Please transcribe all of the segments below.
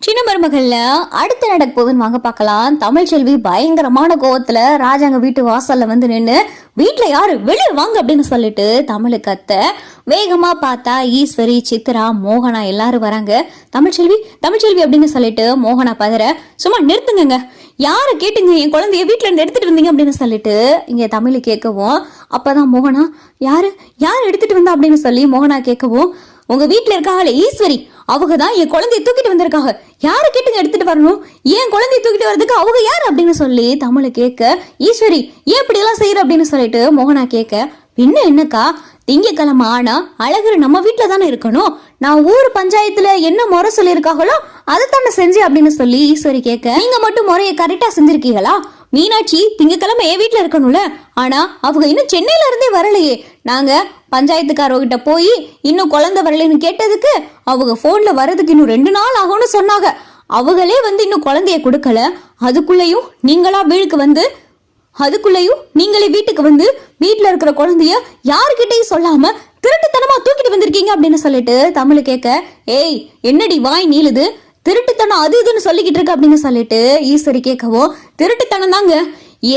சின்ன மருமகள்ல அடுத்து நடக்க போகுதுன்னு வாங்க பார்க்கலாம். தமிழ்ச்செல்வி பயங்கரமான கோவத்துல ராஜாங்க வீட்டு வாசல்ல வந்து நின்று வீட்டுல யாரு வெளியே வாங்க அப்படின்னு சொல்லிட்டு தமிழு கத்த. வேகமா பார்த்தா ஈஸ்வரி, சித்ரா, மோகனா எல்லாரும் வராங்க. தமிழ்ச்செல்வி அப்படின்னு சொல்லிட்டு மோகனா பதற, சும்மா நிறுத்துங்க, யாரை கேட்டுங்க என் குழந்தைய வீட்டுல இருந்து எடுத்துட்டு வந்தீங்க அப்படின்னு சொல்லிட்டு இங்க தமிழ் கேட்கவும், அப்பதான் மோகனா யாரு எடுத்துட்டு வந்தா அப்படின்னு சொல்லி மோகனா கேட்கவும், உங்க வீட்டுல இருக்காங்களே ஈஸ்வரி, அவங்க தான் என் குழந்தைய தூக்கிட்டு வந்திருக்காங்க, யாரை கேட்டுங்க எடுத்துட்டு வரணும், ஏன் குழந்தைய தூக்கிட்டு வர்றதுக்கு அவங்க யாரு அப்படின்னு சொல்லி தமிழ் கேட்க, ஈஸ்வரி ஏன் இப்படி எல்லாம் செய்யற அப்படின்னு சொல்லிட்டு மோகனா கேட்க, என்னக்கா திங்கக்கிழமை ஆனா அழகர் நம்ம வீட்டுல தானே இருக்கணும், நான் ஊர் பஞ்சாயத்துல என்ன முறை சொல்லியிருக்காங்களோ அதைத்தானே செஞ்சு அப்படின்னு சொல்லி ஈஸ்வரி கேட்க, நீங்க மட்டும் முறையை கரெக்டா செஞ்சிருக்கீங்களா, மீனாட்சி திங்கக்கிழமை என் வீட்டுல இருக்கணும்ல, ஆனா அவங்க இன்னும் சென்னையில இருந்தே வரலையே, நாங்க பஞ்சாயத்துக்காரர்கிட்ட போய் இன்னும் குழந்தை வரலன்னு கேட்டதுக்கு அவங்க போன்ல வர்றதுக்கு இன்னும் 2 நாள் ஆகும்னு சொன்னாங்க, அவங்களே வந்து இன்னும் குழந்தைய கொடுக்கல, அதுக்குள்ளேயும் நீங்களே வீட்டுக்கு வந்து வீட்டுல இருக்கிற குழந்தைய யாருக்கிட்டையும் சொல்லாம திருட்டுத்தனமா தூக்கிட்டு வந்திருக்கீங்க அப்படின்னு சொல்லிட்டு தமிழ் கேட்க, ஏய் என்னடி வாய் நீளுது, திருட்டுத்தனம் அது இதுன்னு சொல்லிக்கிட்டு இருக்க அப்படின்னு சொல்லிட்டு ஈஸ்வரி கேட்கவும், திருட்டுத்தனம் தாங்க,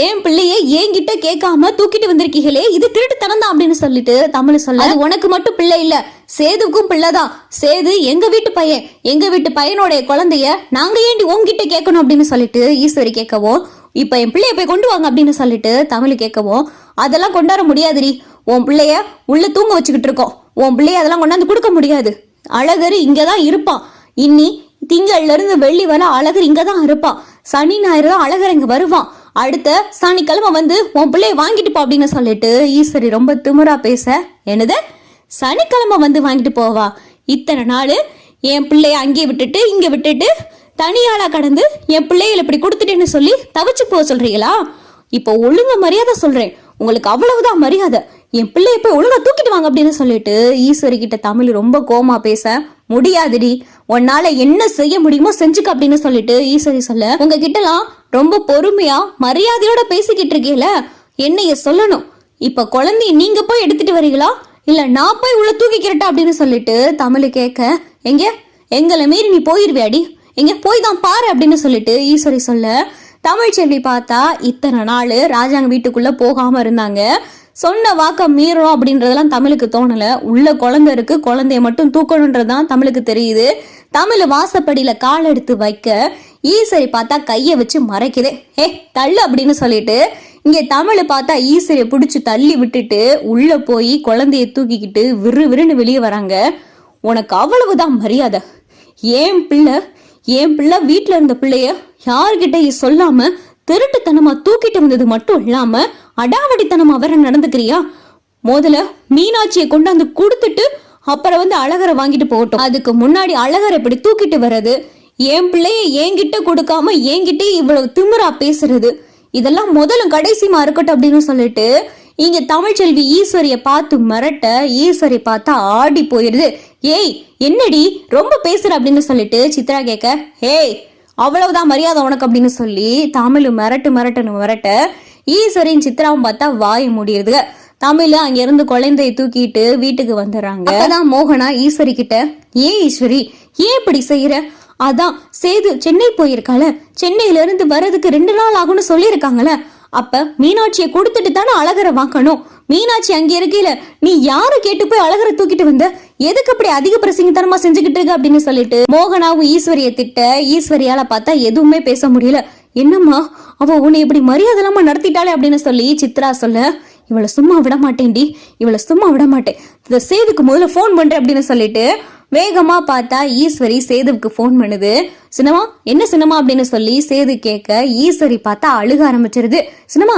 ஏன் பிள்ளைய என்கிட்ட கேட்காம தூக்கிட்டு வந்திருக்கீங்களே இது திருட்டுத்தனம் தான் அப்படின்னு சொல்லிட்டு தமிழ் சொல்ல, அது உனக்கு மட்டும் பிள்ளை இல்ல சேதுக்கும் பிள்ளைதான், சேது எங்க வீட்டு பையனோட குழந்தைய நாங்க ஏண்டி உங்ககிட்ட கேட்கணும் அப்படின்னு சொல்லிட்டு ஈஸ்வரி கேட்கவும், இப்ப என் பிள்ளைய போய் கொண்டு வாங்க அப்படின்னு சொல்லிட்டு தமிழ் கேட்கவும், அதெல்லாம் கொண்டாட முடியாதுடி, உன் பிள்ளைய உள்ள தூங்க வச்சுக்கிட்டு இருக்கோம், உன் பிள்ளைய அதெல்லாம் கொண்டாந்து கொடுக்க முடியாது, அழகரு இங்கதான் இருப்பான், இன்னி திங்கள்ல இருந்து வெள்ளி வர அழகர் இங்கதான் இருப்பான், சனி ஞாயிறு தான் அழகர் இங்க வருவான், அடுத்த சனிக்கிழமை வந்து உன் பிள்ளைய வாங்கிட்டு போ அப்படின்னு சொல்லிட்டு ஈஸ்வரி ரொம்ப திமிரா பேச, என்னது சனிக்கிழமை வந்து வாங்கிட்டு போவா, இத்தனை நாள் என் பிள்ளைய அங்கே விட்டுட்டு இங்க விட்டுட்டு தனியாளா கடந்து என் பிள்ளைகளை இப்படி கொடுத்துட்டேன்னு சொல்லி தவிச்சு போக சொல்றீங்களா, இப்போ ஒழுங்க மரியாதை சொல்றேன், உங்களுக்கு அவ்வளவுதான் மரியாதை, என் பிள்ளைய போய் ஒழுங்கா தூக்கிட்டு வாங்க அப்படின்னு சொல்லிட்டு ஈஸ்வரி கிட்ட தமிழ் ரொம்ப கோமா பேச, முடியாதுடி, உன்னால என்ன செய்ய முடியுமோ செஞ்சுக்க அப்படின்னு சொல்லிட்டு ஈஸ்வரி சொல்ல, உங்ககிட்டலாம் ரொம்ப பொறுமையா மரியாதையோட பேசிக்கிட்டு இருக்கீல, என்னைய சொல்லணும், இப்ப குழந்தைய நீங்க போய் எடுத்துட்டு வரீங்களா இல்ல நான் போய் உள்ள தூக்கிக்கிறட்டா அப்படின்னு சொல்லிட்டு தமிழ் கேட்க, எங்களை மீறி நீ போயிருவியாடி, எங்க போய் தான் பாரு அப்படின்னு சொல்லிட்டு ஈஸ்வரி சொல்ல, தமிழ்ச்செல்வி பார்த்தா இத்தனை நாள் ராஜாங்க வீட்டுக்குள்ள போகாம இருந்தாங்க, சொன்ன வாக்க மீறணும் அப்படின்றதெல்லாம் தமிழுக்கு தோணல, உள்ள குழந்தை இருக்கு, குழந்தைய மட்டும் தூக்கணுன்றதுதான் தமிழுக்கு தெரியுது, தமிழ் வாசப்படியில கால் எடுத்து வைக்க ஈஸ்வரி பார்த்தா கைய வச்சு மறைக்குது, தள்ளு அப்படின்னு சொல்லிட்டு இங்க தமிழ் பார்த்தா ஈஸ்வரியை பிடிச்சு தள்ளி விட்டுட்டு உள்ள போய் குழந்தைய தூக்கிக்கிட்டு விறுன்னு வெளியே வராங்க, உனக்கு அவ்வளவுதான் மரியாதை, ஏன் பிள்ளை வீட்டுல இருந்த பிள்ளைய யார்கிட்டயும் சொல்லாம திருட்டுத்தனமா தூக்கிட்டு வந்தது மட்டும் இல்லாம அடாவடித்தனமா வர நடந்துக்கிறியா, முதல்ல மீனாட்சியை கொண்டாந்து கொடுத்துட்டு அப்புறம் வந்து அழகரை வாங்கிட்டு போகட்டும், அதுக்கு முன்னாடி அழகரை இப்படி தூக்கிட்டு வர்றது, என் பிள்ளைய என்கிட்ட கொடுக்காம என்கிட்ட இவ்வளவு திமிரா பேசுறது, இதெல்லாம் முதலும் கடைசிமா இருக்கட்டும் அப்படின்னு சொல்லிட்டு இங்க தமிழ்ச்செல்வி ஈஸ்வரிய பார்த்து மிரட்ட, ஈஸ்வரி பார்த்தா ஆடி போயிருது, ஏய் என்னடி ரொம்ப பேசுற அப்படின்னு சொல்லிட்டு சித்ரா கேட்க, அவ்வளவுதான் மரியாதை உனக்கு அப்படின்னு சொல்லி தமிழ் மிரட்ட ஈஸ்வரின் சித்ராவும் பார்த்தா வாய் முடியுது, தமிழ் அங்க இருந்து குழந்தைய தூக்கிட்டு வீட்டுக்கு வந்துடுறாங்க. அப்பதான் மோகனா ஈஸ்வரி கிட்ட, ஈஸ்வரி ஏன் இப்படி செய்யற, அதான் சேது சென்னை போயிருக்கால, சென்னையில இருந்து வர்றதுக்கு 2 நாள் ஆகும்னு சொல்லியிருக்காங்கல்ல, அப்ப மீனாட்சியை கொடுத்துட்டு தானே அழகரை வாங்கணும், மீனாட்சி அங்கே இருக்கையில நீ யாரு கேட்டு போய் அழகரை தூக்கிட்டு வந்த, எதுக்கு அப்படி அதிக பிரசிங்கத்தனமா செஞ்சுக்கிட்டு இருக்க அப்படின்னு சொல்லிட்டு மோகனாவும் ஈஸ்வரிய திட்ட, ஈஸ்வரியால பார்த்தா எதுவுமே பேச முடியல, என்னம்மா அவ உன்னை இப்படி மரியாதை இல்லாம நடத்திட்டாளே அப்படின்னு சொல்லி சித்ரா சொல்ல, இவளை சும்மா விட மாட்டேன், இந்த சேதுக்கு முதல்ல போன் பண்றேன் அப்படின்னு சொல்லிட்டு வேகமா பார்த்தா ஈஸ்வரி சேதுவுக்கு போன் பண்ணுது, சினிமா அப்படின்னு சொல்லி சேது கேட்க ஈஸ்வரி பார்த்தா அழுக ஆரம்பிச்சிருது, சினிமா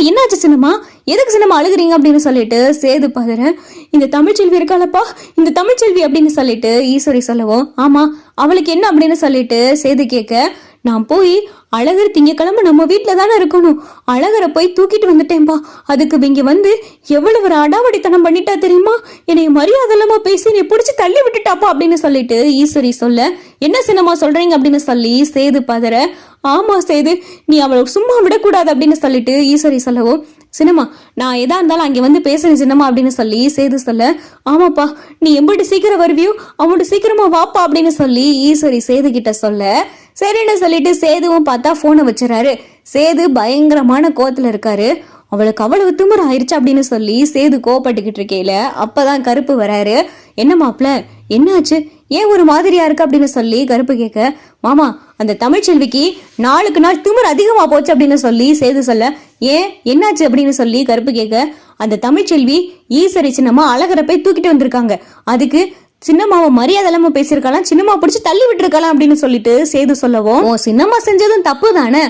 என்னாச்சு சினிமா, எதுக்கு சினிமா அழுகுறீங்க அப்படின்னு சொல்லிட்டு சேது பாதற, இந்த தமிழ்ச்செல்வி இருக்காளப்பா, இந்த தமிழ்ச்செல்வி அப்படின்னு சொல்லிட்டு ஈஸ்வரி சொல்லவும், ஆமா அவளுக்கு என்ன அப்படின்னு சொல்லிட்டு சேது கேட்க, நான் போய் அழகர் திங்கக்கிழமை நம்ம வீட்டுல தானே இருக்கணும், அழகரை போய் தூக்கிட்டு வந்துட்டேன்பா, அதுக்கு இங்க வந்து எவ்வளவு ஒரு அடாவடித்தனம் பண்ணிட்டா தெரியுமா, என்னை மரியாதை இல்லாம பேசி நீ பிடிச்சி தள்ளி விட்டுட்டாப்பா அப்படின்னு சொல்லிட்டு ஈஸ்வரி சொல்ல, என்ன சினிமா சொல்றீங்க அப்படின்னு சொல்லி சேது பதற, ஆமா சேது நீ அவளை சும்மா விடக்கூடாது அப்படின்னு சொல்லிட்டு ஈஸ்வரி சொல்லவும், சின்னம்மா நான் எதா இருந்தாலும் அங்கே வந்து பேசுறேன் சின்னம்மா அப்படின்னு சொல்லி சேது சொல்ல, ஆமாப்பா நீ எம்பிட்டு சீக்கிரம் வருவியோ அவன்ட்டு சீக்கிரமா வாப்பா அப்படின்னு சொல்லி ஈஸ்வரி சேது கிட்ட சொல்ல, சரின்னு சொல்லிட்டு சேதுவும் பார்த்தா போனை வச்சுறாரு. சேது பயங்கரமான கோவத்துல இருக்காரு. அவளுக்கு அவ்வளவு திமிரு ஆயிடுச்சு அப்படின்னு சொல்லி சேது கோவப்பட்டுக்கிட்டு இருக்கையில அப்பதான் கருப்பு வராரு. என்ன மாப்பிள்ள என்னாச்சு, ஏன் ஒரு மாதிரியா இருக்கு அப்படின்னு சொல்லி கருப்பு கேட்க, மாமா அந்த தமிழ்ச்செல்விக்கு நாளுக்கு நாள் திமிரு அதிகமா போச்சு அப்படின்னு சொல்லி சேது சொல்ல, ஏன் என்னாச்சு அப்படின்னு சொல்லி கருப்பு கேட்க, அந்த தமிழ்ச்செல்வி ஈஸ்வரி சின்னம்மா அழகரை போய் தூக்கிட்டு வந்திருக்காங்க, அதுக்கு சின்னம்மாவை மரியாதை இல்லாம பேசியிருக்கலாம், சின்னம்மா பிடிச்சி தள்ளி விட்டுருக்கலாம் அப்படின்னு சொல்லிட்டு சேது சொல்லவும், சின்னம்மா செஞ்சதும் தப்பு தானே.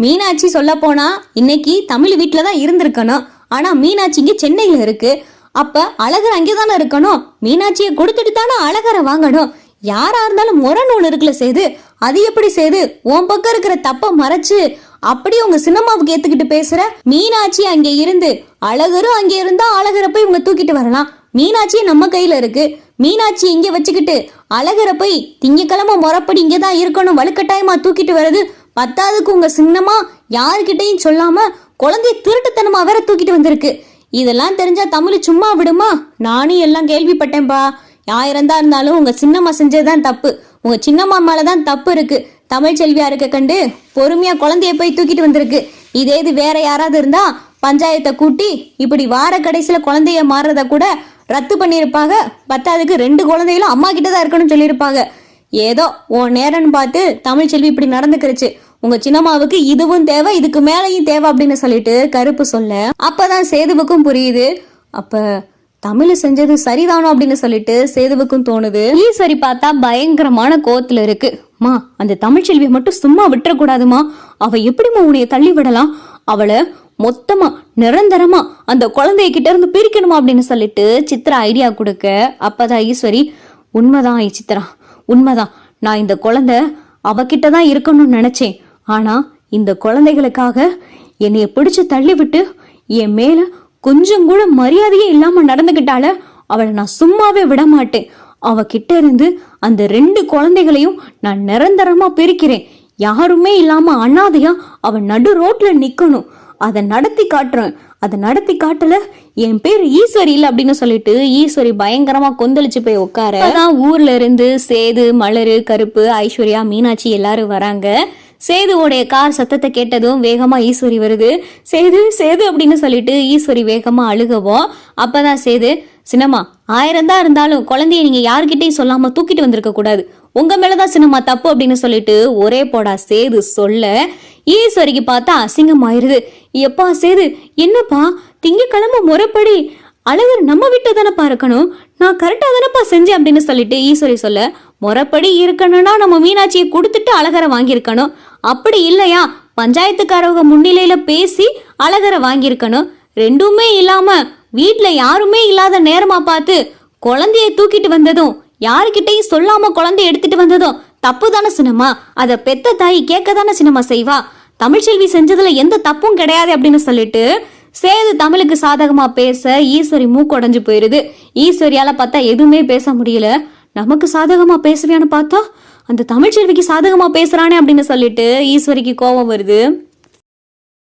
மீனாட்சி சொல்ல போனா இன்னைக்கு தமிழ் வீட்டுலதான் இருந்திருக்கணும், ஆனா மீனாட்சி இங்க சென்னையில இருக்கு. அப்ப அழகர் அங்கேதானே இருக்கணும், மீனாட்சியை கொடுத்துட்டு தானே அழகரை வாங்கணும். யாரா இருந்தாலும் முரண் ஒண்ணு இருக்குல்ல சேது, அது எப்படி சேது உன் பக்கம் இருக்கிற தப்ப மறைச்சு அப்படி உங்க சின்னம்மாவுக்கு ஏத்துக்கிட்டு பேசுற? மீனாட்சி அங்கே இருந்து அழகரும் அங்கே இருந்தா அழகரை போய் இவங்க தூக்கிட்டு வரலாம். மீனாட்சி நம்ம கையில இருக்கு, மீனாட்சி இங்க வச்சுக்கிட்டு அழகரை போய் திங்கக்கிழமை முறைப்படி இங்கதான் இருக்கணும் வலுக்கட்டாயமா தூக்கிட்டு வர்றது பத்தாவதுக்கு உங்க சின்னம்மா யாருக்கிட்டையும் சொல்லாம குழந்தைய திருட்டுத்தனமா வேற தூக்கிட்டு வந்திருக்கு. இதெல்லாம் தெரிஞ்சா தமிழ் சும்மா விடுமா? நானும் எல்லாம் கேள்விப்பட்டேன்பா. யாயிரந்தா இருந்தாலும் உங்க சின்னம்மா செஞ்சதுதான் தப்பு, உங்க சின்னம்மா மேலதான் தப்பு இருக்கு. தமிழ் செல்வியா இருக்க கண்டு பொறுமையா குழந்தைய போய் தூக்கிட்டு வந்திருக்கு. இதே இது வேற யாராவது இருந்தா பஞ்சாயத்தை கூட்டி இப்படி வார கடைசியில குழந்தைய மாறுறத கூட ரத்து பண்ணிருப்பாங்க. பத்தாவதுக்கு 2 குழந்தைகளும் அம்மா கிட்டதான் இருக்கணும்னு சொல்லியிருப்பாங்க. ஏதோ உன் நேரம்னு பார்த்து தமிழ் செல்வி இப்படி நடந்துக்கிருச்சு. உங்க சின்னம்மாவுக்கு இதுவும் தேவை, இதுக்கு மேலையும் தேவை அப்படின்னு சொல்லிட்டு கருப்பு சொல்ல, அப்பதான் சேதுவுக்கும் புரியுது, அப்ப தமிழ் செஞ்சது சரிதானோ அப்படின்னு சொல்லிட்டு சேதுவுக்கும் தோணுது. ஈஸ்வரி பார்த்தா பயங்கரமான கோவத்துல இருக்கு. மா அந்த தமிழ்ச்செல்வியை மட்டும் சும்மா விட்டுறக்கூடாதுமா, அவ எப்படிமா உன்னைய தள்ளி விடலாம், அவளை மொத்தமா நிரந்தரமா அந்த குழந்தைய கிட்ட இருந்து பிரிக்கணுமா அப்படின்னு சொல்லிட்டு சித்ரா ஐடியா கொடுக்க, அப்பதான் ஈஸ்வரி, உண்மைதான் சித்ரா உண்மைதான், நான் இந்த குழந்தை அவகிட்டதான் இருக்கணும்னு நினைச்சேன், ஆனா இந்த குழந்தைகளுக்காக என்னைய பிடிச்சு தள்ளி விட்டு என் மேல கொஞ்சம் கூட மரியாதையே இல்லாம நடந்துகிட்டால அவளை நான் சும்மாவே விட மாட்டேன். அவகிட்ட இருந்து அந்த 2 குழந்தைகளையும் நான் நிரந்தரமா பிரிக்கிறேன். யாருமே இல்லாம அனாதையா அவ நடு ரோட்ல நிக்கணும். அதை நடத்தி காட்டுறேன். அதை நடத்தி காட்டல என் பேர் ஈஸ்வரி இல்ல அப்படின்னு சொல்லிட்டு ஈஸ்வரி பயங்கரமா கொந்தளிச்சு போய் உட்கார, அதான் ஊர்ல இருந்து சேது, மலரு, கருப்பு, ஐஸ்வர்யா, மீனாட்சி எல்லாரும் வராங்க. சேதுவோடைய கார் சத்தத்தை கேட்டதும் வேகமா ஈஸ்வரி வருது. சேது சேது அப்படின்னு சொல்லிட்டு ஈஸ்வரி வேகமா அழுகவும், அப்பதான் சேது, சின்னம்மா 1000 தான் இருந்தாலும் குழந்தைய நீங்க யாருக்கிட்டையும் சொல்லாம தூக்கிட்டு வந்திருக்க கூடாது, உங்க மேலதான் சின்னம்மா தப்பு அப்படின்னு சொல்லிட்டு ஒரே போடா சேது சொல்ல, ஈஸ்வரிக்கு பார்த்தா அசிங்கமாயிருது. எப்பா சேது என்னப்பா, திங்கக்கிழமை முறைப்படி அழகர் நம்ம வீட்டு தானப்பா இருக்கணும், நான் கரெக்டா தானப்பா செஞ்சேன் அப்படின்னு சொல்லிட்டு ஈஸ்வரி சொல்ல, முறைப்படி இருக்கணும்னா நம்ம மீனாட்சியை கொடுத்துட்டு அழகரை வாங்கியிருக்கணும், அப்படி இல்லையா பஞ்சாயத்துக்காரவங்க முன்னிலையில பேசி அழகரை வாங்கியிருக்கணும். 2மே இல்லாம வீட்டுல யாருமே இல்லாத நேரமா பார்த்து குழந்தைய தூக்கிட்டு வந்ததும் யாருக்கிட்டையும் சொல்லாம குழந்தைய எடுத்துட்டு வந்ததும் தப்பு தானே சின்னம்மா. அத பெத்த தாய் கேட்க தானே சின்னம்மா செய்வா. தமிழ்ச்செல்வி செஞ்சதுல எந்த தப்பும் கிடையாது அப்படின்னு சொல்லிட்டு சேது தமிழுக்கு சாதகமா பேச ஈஸ்வரி மூக்குடைஞ்சு போயிருது. ஈஸ்வரியால பார்த்தா எதுவுமே பேச முடியல. நமக்கு சாதகமா பேசுவியான்னு பார்த்தா அந்த தமிழ்ச்செல்விக்கு சாதகமா பேசுறானே அப்படின்னு சொல்லிட்டு ஈஸ்வரிக்கு கோபம் வருது.